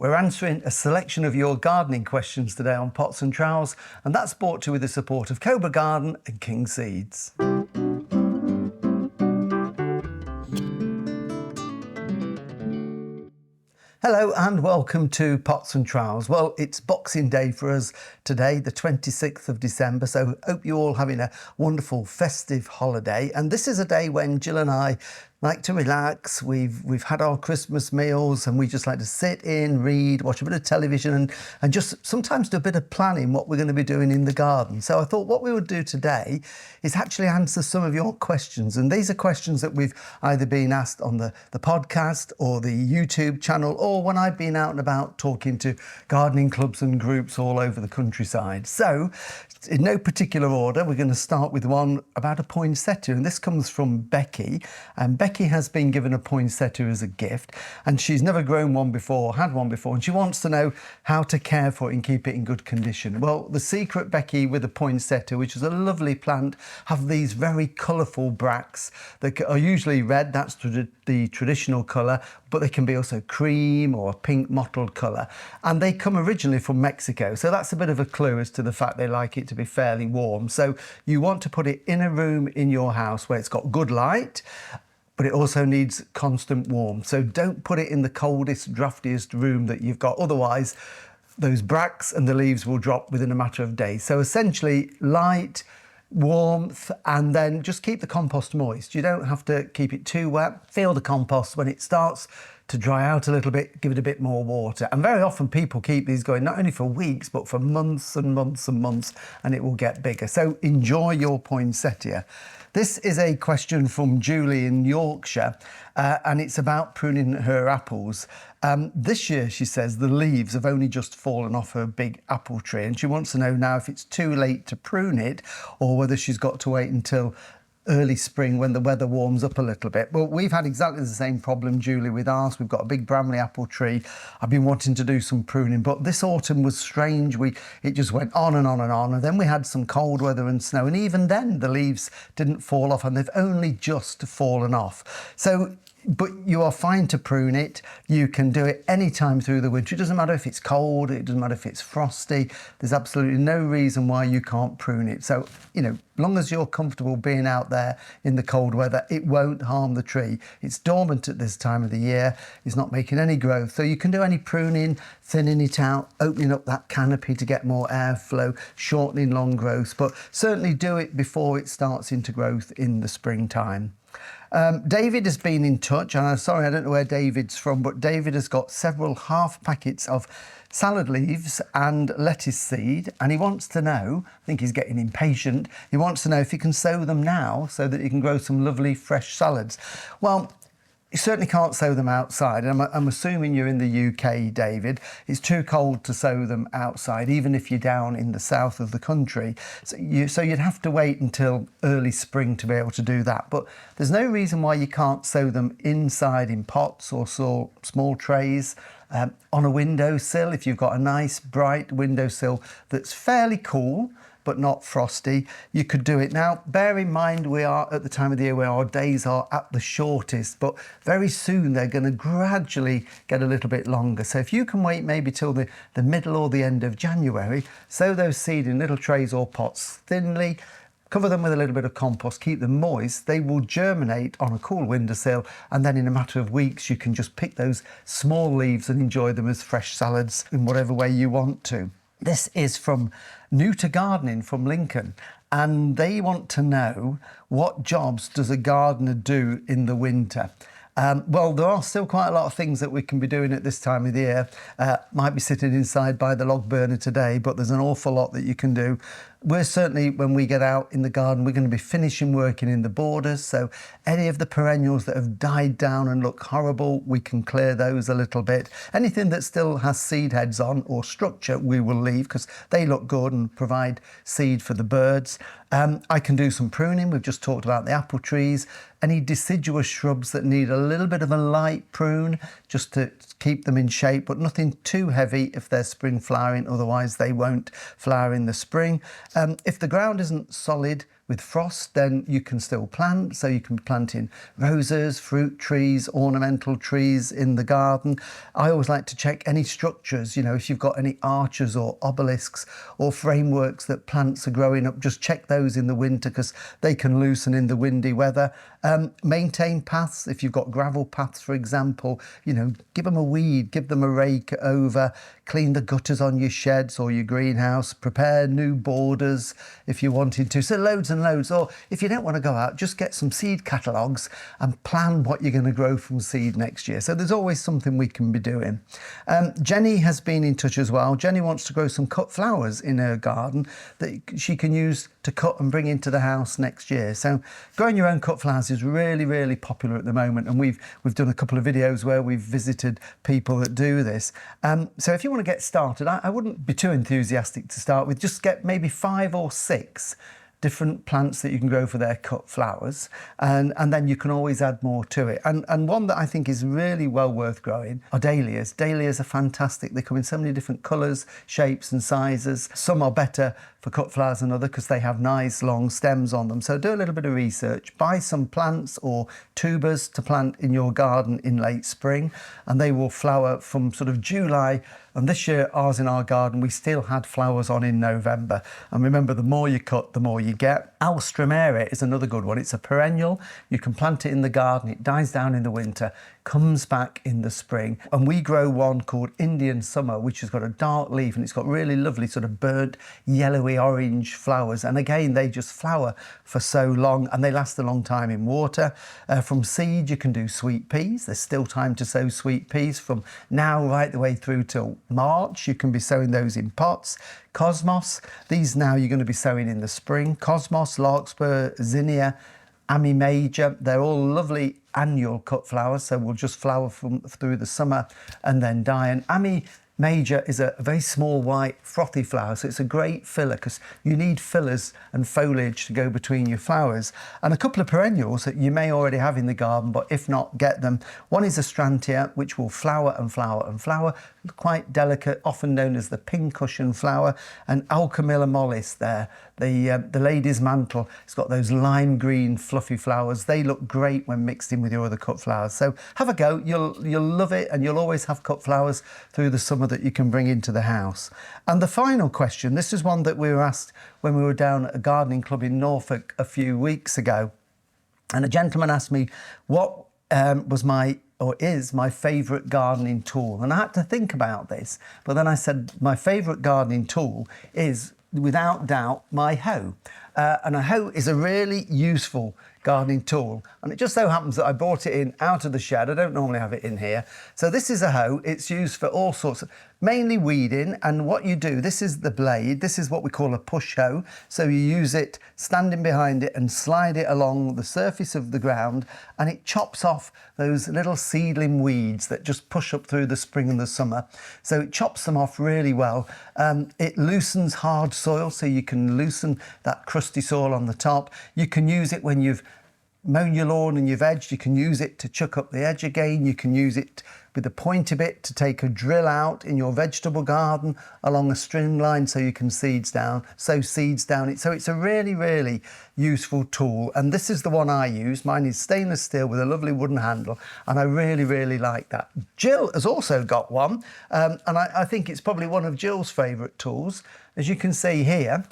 We're answering a selection of your gardening questions today on Pots and Trowels, and that's brought to you with the support of Cobra Garden and King Seeds. Hello and welcome to Pots and Trowels. Well, it's Boxing Day for us today, the 26th of December, so hope you're all having a wonderful festive holiday. And this is a day when Jill and I like to relax. We've had our Christmas meals and we just like to sit in, read, watch a bit of television and just sometimes do a bit of planning what we're going to be doing in the garden. So I thought what we would do today is actually answer some of your questions. And these are questions that we've either been asked on the podcast or the YouTube channel, or when I've been out and about talking to gardening clubs and groups all over the countryside. So in no particular order, we're going to start with one about a poinsettia, and this comes from Becky. And Becky has been given a poinsettia as a gift, and she's never grown one before, had one before, and she wants to know how to care for it and keep it in good condition. Well, the secret, Becky, with a poinsettia, which is a lovely plant, have these very colourful bracts that are usually red, that's the traditional colour, but they can be also cream or a pink mottled colour. And they come originally from Mexico, so that's a bit of a clue as to the fact they like it to be fairly warm. So you want to put it in a room in your house where it's got good light, but it also needs constant warmth. So don't put it in the coldest, draftiest room that you've got. Otherwise, those bracts and the leaves will drop within a matter of days. So essentially, light, warmth, and then just keep the compost moist. You don't have to keep it too wet. Feel the compost when it starts to dry out a little bit, give it a bit more water. And very often people keep these going not only for weeks, but for months and months and months, and it will get bigger. So enjoy your poinsettia. This is a question from Julie in Yorkshire, and it's about pruning her apples. This year, she says, the leaves have only just fallen off her big apple tree, and she wants to know now if it's too late to prune it or whether she's got to wait until early spring when the weather warms up a little bit. Well, we've had exactly the same problem, Julie, with ours. We've got a big Bramley apple tree. I've been wanting to do some pruning, but this autumn was strange. It just went on and on and on. And then we had some cold weather and snow. And even then the leaves didn't fall off, and they've only just fallen off. So, but you are fine to prune it. You can do it any time through the winter. It doesn't matter if it's cold, it doesn't matter if it's frosty. There's absolutely no reason why you can't prune it. So, as long as you're comfortable being out there in the cold weather, it won't harm the tree. It's dormant at this time of the year. It's not making any growth. So you can do any pruning, thinning it out, opening up that canopy to get more airflow, shortening long growths, but certainly do it before it starts into growth in the springtime. David has been in touch, and I'm sorry, I don't know where David's from, but David has got several half packets of salad leaves and lettuce seed, and he wants to know, I think he's getting impatient, he wants to know if he can sow them now so that he can grow some lovely fresh salads. Well, you certainly can't sow them outside. I'm assuming you're in the UK, David. It's too cold to sow them outside, even if you're down in the south of the country. So you'd have to wait until early spring to be able to do that. But there's no reason why you can't sow them inside in pots or small trays, on a windowsill. If you've got a nice bright windowsill that's fairly cool, but not frosty, you could do it. Now, bear in mind, we are at the time of the year where our days are at the shortest, but very soon they're going to gradually get a little bit longer. So if you can wait maybe till the middle or the end of January, sow those seed in little trays or pots thinly, cover them with a little bit of compost, keep them moist, they will germinate on a cool windowsill, and then in a matter of weeks you can just pick those small leaves and enjoy them as fresh salads in whatever way you want to. This is from New to Gardening from Lincoln, and they want to know, what jobs does a gardener do in the winter? Well, there are still quite a lot of things that we can be doing at this time of the year. Might be sitting inside by the log burner today, but there's an awful lot that you can do. We're certainly, when we get out in the garden, we're going to be finishing working in the borders. So any of the perennials that have died down and look horrible, we can clear those a little bit. Anything that still has seed heads on or structure, we will leave because they look good and provide seed for the birds. I can do some pruning. We've just talked about the apple trees. Any deciduous shrubs that need a little bit of a light prune just to keep them in shape, but nothing too heavy if they're spring flowering, otherwise they won't flower in the spring. If the ground isn't solid, with frost, then you can still plant. So you can be planting roses, fruit trees, ornamental trees in the garden. I always like to check any structures, you know, if you've got any arches or obelisks or frameworks that plants are growing up, just check those in the winter because they can loosen in the windy weather. Maintain paths. If you've got gravel paths, for example, you know, give them a weed, give them a rake over, clean the gutters on your sheds or your greenhouse, prepare new borders if you wanted to. So loads and loads. Or if you don't want to go out, just get some seed catalogues and plan what you're going to grow from seed next year. So there's always something we can be doing. Jenny has been in touch as well. Jenny wants to grow some cut flowers in her garden that she can use to cut and bring into the house next year. So growing your own cut flowers is really, really popular at the moment, and we've done a couple of videos where we've visited people that do this. So if you want to get started, I wouldn't be too enthusiastic to start with. Just get maybe 5 or 6 different plants that you can grow for their cut flowers, and then you can always add more to it. And one that I think is really well worth growing are dahlias. Dahlias are fantastic. They come in so many different colours, shapes and sizes. Some are better for cut flowers than others because they have nice long stems on them. So do a little bit of research, buy some plants or tubers to plant in your garden in late spring, and they will flower from sort of July. And this year, ours in our garden, we still had flowers on in November. And remember, the more you cut, the more you get. Alströmera is another good one. It's a perennial. You can plant it in the garden. It dies down in the winter, comes back in the spring. And we grow one called Indian Summer, which has got a dark leaf and it's got really lovely sort of burnt yellowy orange flowers. And again, they just flower for so long and they last a long time in water. From seed, you can do sweet peas. There's still time to sow sweet peas from now right the way through till March. You can be sowing those in pots. Cosmos, these now you're going to be sowing in the spring. Cosmos, Larkspur, Zinnia, Ami Major, they're all lovely annual cut flowers, so will just flower through the summer and then die. And Ami Major is a very small white frothy flower, so it's a great filler because you need fillers and foliage to go between your flowers. And a couple of perennials that you may already have in the garden, but if not, get them. One is Astrantia, which will flower and flower and flower, quite delicate, often known as the pincushion flower, and Alchemilla mollis there, the lady's mantle. It's got those lime green fluffy flowers. They look great when mixed in with your other cut flowers. So have a go, you'll love it, and you'll always have cut flowers through the summer that you can bring into the house. And the final question, this is one that we were asked when we were down at a gardening club in Norfolk a few weeks ago, and a gentleman asked me what was my or is my favourite gardening tool. And I had to think about this, but then I said my favourite gardening tool is without doubt my hoe. And a hoe is a really useful gardening tool, and it just so happens that I brought it in out of the shed. I don't normally have it in here. So this is a hoe. It's used for all sorts of, mainly weeding. And what you do, this is the blade, this is what we call a push hoe. So you use it standing behind it and slide it along the surface of the ground, and it chops off those little seedling weeds that just push up through the spring and the summer. So it chops them off really well. It loosens hard soil, so you can loosen that crusty soil on the top. You can use it when you've mown your lawn and you've edged. You can use it to chuck up the edge again. You can use it with the pointy bit to take a drill out in your vegetable garden along a string line so you can sow seeds down it. So it's a really, really useful tool. And this is the one I use. Mine is stainless steel with a lovely wooden handle, and I really, really like that. Jill has also got one, and I think it's probably one of Jill's favourite tools. As you can see here,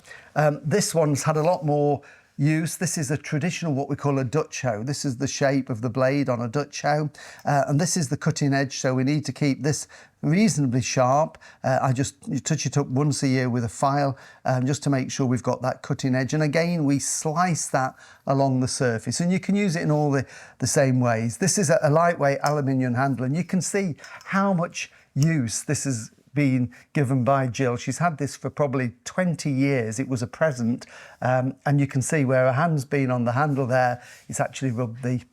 this one's had a lot more use. This is a traditional, what we call a Dutch hoe. This is the shape of the blade on a Dutch hoe, and this is the cutting edge, so we need to keep this reasonably sharp. You touch it up once a year with a file, just to make sure we've got that cutting edge. And again, we slice that along the surface, and you can use it in all the same ways. This is a lightweight aluminium handle, and you can see how much use this is been given by Jill. She's had this for probably 20 years. It was a present, and you can see where her hand's been on the handle there. It's actually rubbed the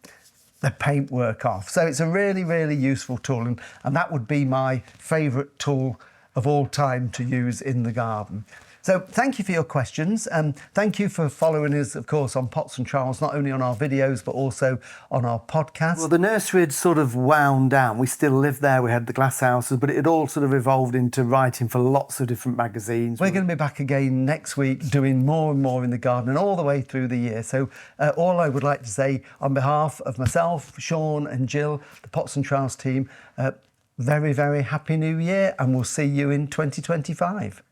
paintwork off. So it's a really, really useful tool, and that would be my favourite tool of all time to use in the garden. So thank you for your questions. Thank you for following us, of course, on Pots and Trowels, not only on our videos, but also on our podcast. Well, the nursery had sort of wound down. We still lived there. We had the glass houses, but it had all sort of evolved into writing for lots of different magazines. We're going to be back again next week doing more and more in the garden and all the way through the year. So all I would like to say on behalf of myself, Sean and Jill, the Pots and Trowels team, very, very happy new year, and we'll see you in 2025.